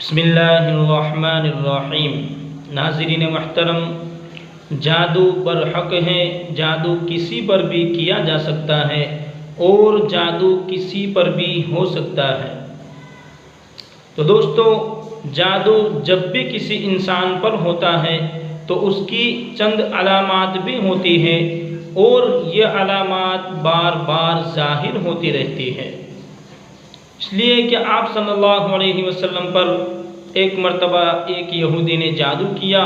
बिस्मिल्लाहिर्रहमानिर्रहीम। नाज़रीन महतरम, जादू बरहक है। जादू किसी पर भी किया जा सकता है और जादू किसी पर भी हो सकता है। तो दोस्तों, जादू जब भी किसी इंसान पर होता है तो उसकी चंद अलामात भी होती हैं और ये अलामात बार बार ज़ाहिर होती रहती है। इसलिए कि आप सल्लल्लाहु अलैहि वसल्लम पर एक मर्तबा एक यहूदी ने जादू किया।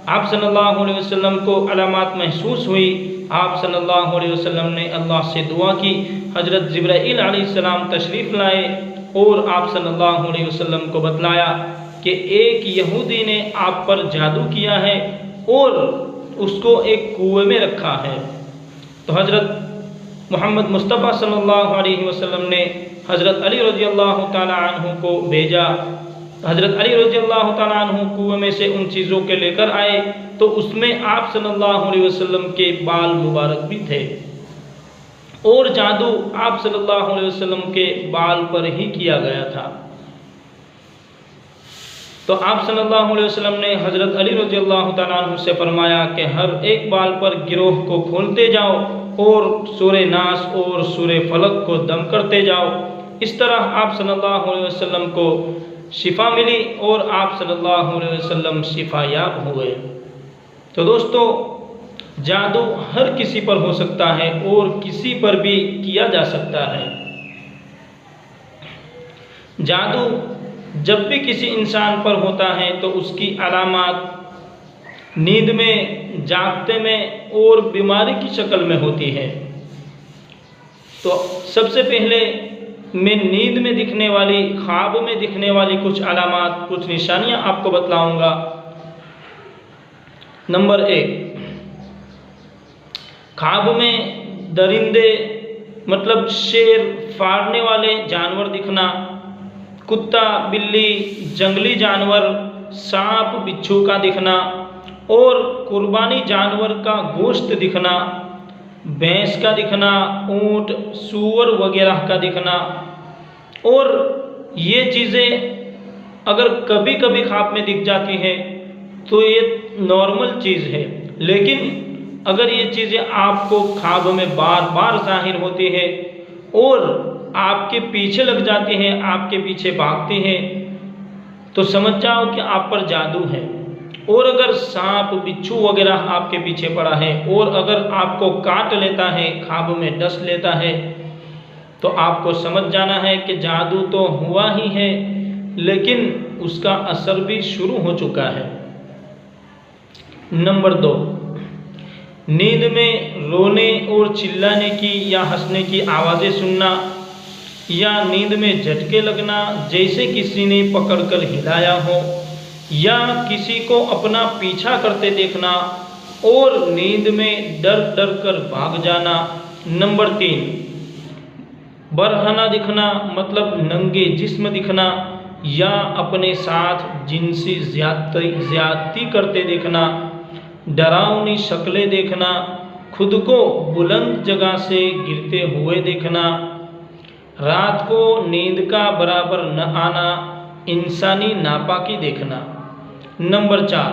आप सल्लल्लाहु अलैहि वसल्लम को अलामात महसूस हुई। आप सल्लल्लाहु अलैहि वसल्लम ने अल्लाह से दुआ की। हज़रत जिब्राईल अलैहिस्सलाम तशरीफ़ लाए और आप सल्लल्लाहु अलैहि वसल्लम को बतलाया कि एक यहूदी ने आप पर जादू किया है और उसको एक कुएं में रखा है। तो हज़रत मोहम्मद मुस्तफ़ा सल्लल्लाहु अलैहि वसल्लम ने हज़रत अली रज़ियल्लाहु ताला अन्हु को भेजा। हज़रत अली रज़ियल्लाहु ताला अन्हु कुएं में से उन चीज़ों के लेकर आए तो उसमें आप सल्लल्लाहु अलैहि वसल्लम के बाल मुबारक भी थे और जादू आप सल्लल्लाहु अलैहि वसल्लम के बाल पर ही किया गया था। तो आप सल्लल्लाहु अलैहि वसल्लम ने हज़रत अली रज़ियल्लाहु ताला अन्हु से फरमाया कि हर एक बाल पर गिरोह को खोलते जाओ और सूरे नास और सूरे फलक को दम करते जाओ। इस तरह आप सल्लल्लाहु अलैहि वसल्लम को शिफा मिली और आप सल्लल्लाहु अलैहि वसल्लम शिफायाब हुए। तो दोस्तों, जादू हर किसी पर हो सकता है और किसी पर भी किया जा सकता है। जादू जब भी किसी इंसान पर होता है तो उसकी अलामात नींद में, जागते में और बीमारी की शक्ल में होती है। तो सबसे पहले मैं नींद में दिखने वाली, ख्वाब में दिखने वाली कुछ अलामात, कुछ निशानियां आपको बतलाऊंगा। नंबर 1, ख्वाब में दरिंदे मतलब शेर, फाड़ने वाले जानवर दिखना, कुत्ता, बिल्ली, जंगली जानवर, सांप, बिच्छू का दिखना और कुर्बानी जानवर का गोश्त दिखना, भैंस का दिखना, ऊंट, सूअर वगैरह का दिखना। और ये चीज़ें अगर कभी कभी ख्वाब में दिख जाती हैं तो ये नॉर्मल चीज़ है, लेकिन अगर ये चीज़ें आपको ख्वाब में बार बार जाहिर होती है और आपके पीछे लग जाती हैं, आपके पीछे भागती हैं, तो समझ जाओ कि आप पर जादू है। और अगर सांप, बिच्छू वगैरह आपके पीछे पड़ा है और अगर आपको काट लेता है, ख्वाब में डस लेता है, तो आपको समझ जाना है कि जादू तो हुआ ही है लेकिन उसका असर भी शुरू हो चुका है। नंबर 2, नींद में रोने और चिल्लाने की या हंसने की आवाज़ें सुनना या नींद में झटके लगना जैसे किसी ने पकड़कर हिलाया हो या किसी को अपना पीछा करते देखना और नींद में डर डर कर भाग जाना। नंबर 3, बरहना दिखना मतलब नंगे जिस्म दिखना या अपने साथ जिनसी ज्यादती करते देखना, डरावनी शक्लें देखना, खुद को बुलंद जगह से गिरते हुए देखना, रात को नींद का बराबर न आना, इंसानी नापाकी देखना। नंबर 4,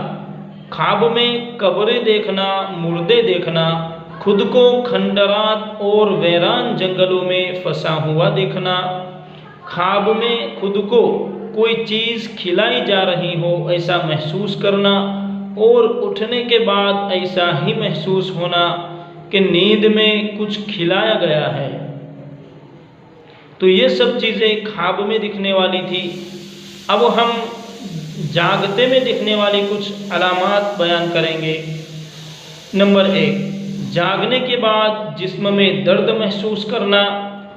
ख्वाब में कब्रें देखना, मुर्दे देखना, खुद को खंडरात और वीरान जंगलों में फंसा हुआ देखना, ख्वाब में खुद को कोई चीज़ खिलाई जा रही हो ऐसा महसूस करना और उठने के बाद ऐसा ही महसूस होना कि नींद में कुछ खिलाया गया है। तो ये सब चीज़ें ख्वाब में दिखने वाली थी। अब हम जागते में दिखने वाली कुछ अलामात बयान करेंगे। नंबर 1, जागने के बाद जिस्म में दर्द महसूस करना,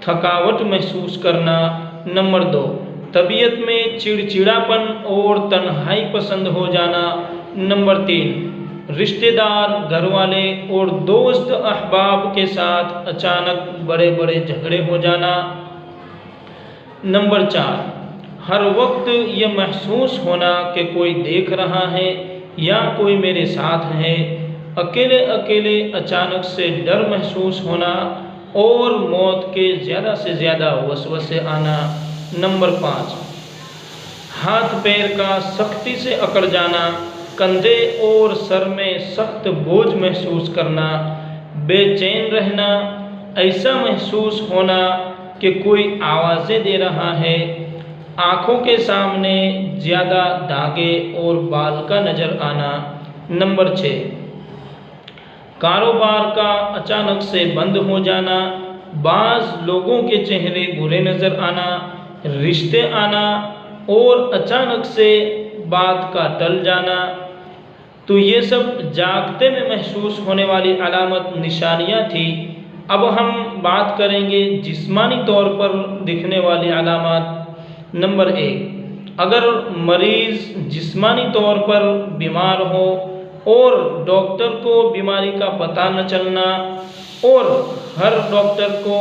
थकावट महसूस करना। नंबर 2, तबीयत में चिड़चिड़ापन और तन्हाई पसंद हो जाना। नंबर 3, रिश्तेदार, घरवाले और दोस्त अहबाब के साथ अचानक बड़े बड़े झगड़े हो जाना। नंबर 4, हर वक्त ये महसूस होना कि कोई देख रहा है या कोई मेरे साथ है। अकेले अकेले अचानक से डर महसूस होना और मौत के ज़्यादा से ज़्यादा वसवसे आना। नंबर 5, हाथ पैर का सख्ती से अकड़ जाना, कंधे और सर में सख्त बोझ महसूस करना, बेचैन रहना, ऐसा महसूस होना कि कोई आवाज़ें दे रहा है, आँखों के सामने ज़्यादा धागे और बाल का नज़र आना। नंबर 6, कारोबार का अचानक से बंद हो जाना, बाज़ लोगों के चेहरे बुरे नज़र आना, रिश्ते आना और अचानक से बात का टल जाना। तो ये सब जागते में महसूस होने वाली अलामत निशानियाँ थी। अब हम बात करेंगे जिस्मानी तौर पर दिखने वाली अलामत। नंबर 1, अगर मरीज़ जिस्मानी तौर पर बीमार हो और डॉक्टर को बीमारी का पता न चलना और हर डॉक्टर को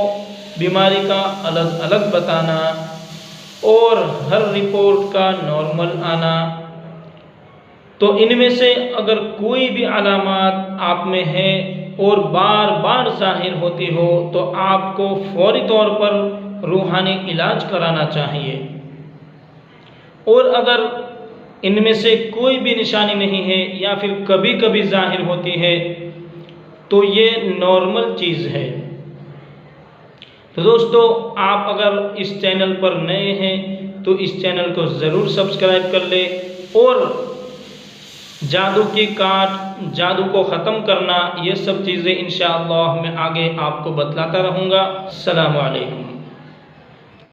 बीमारी का अलग अलग बताना और हर रिपोर्ट का नॉर्मल आना, तो इनमें से अगर कोई भी अलामत आप में है और बार बार ज़ाहिर होती हो तो आपको फौरी तौर पर रूहानी इलाज कराना चाहिए। और अगर इनमें से कोई भी निशानी नहीं है या फिर कभी कभी ज़ाहिर होती है तो ये नॉर्मल चीज़ है। तो दोस्तों, आप अगर इस चैनल पर नए हैं तो इस चैनल को ज़रूर सब्सक्राइब कर ले और जादू की काट, जादू को ख़त्म करना, ये सब चीज़ें इंशाअल्लाह मैं आगे आपको बतलाता रहूँगा। अस्सलामु अलैकुम।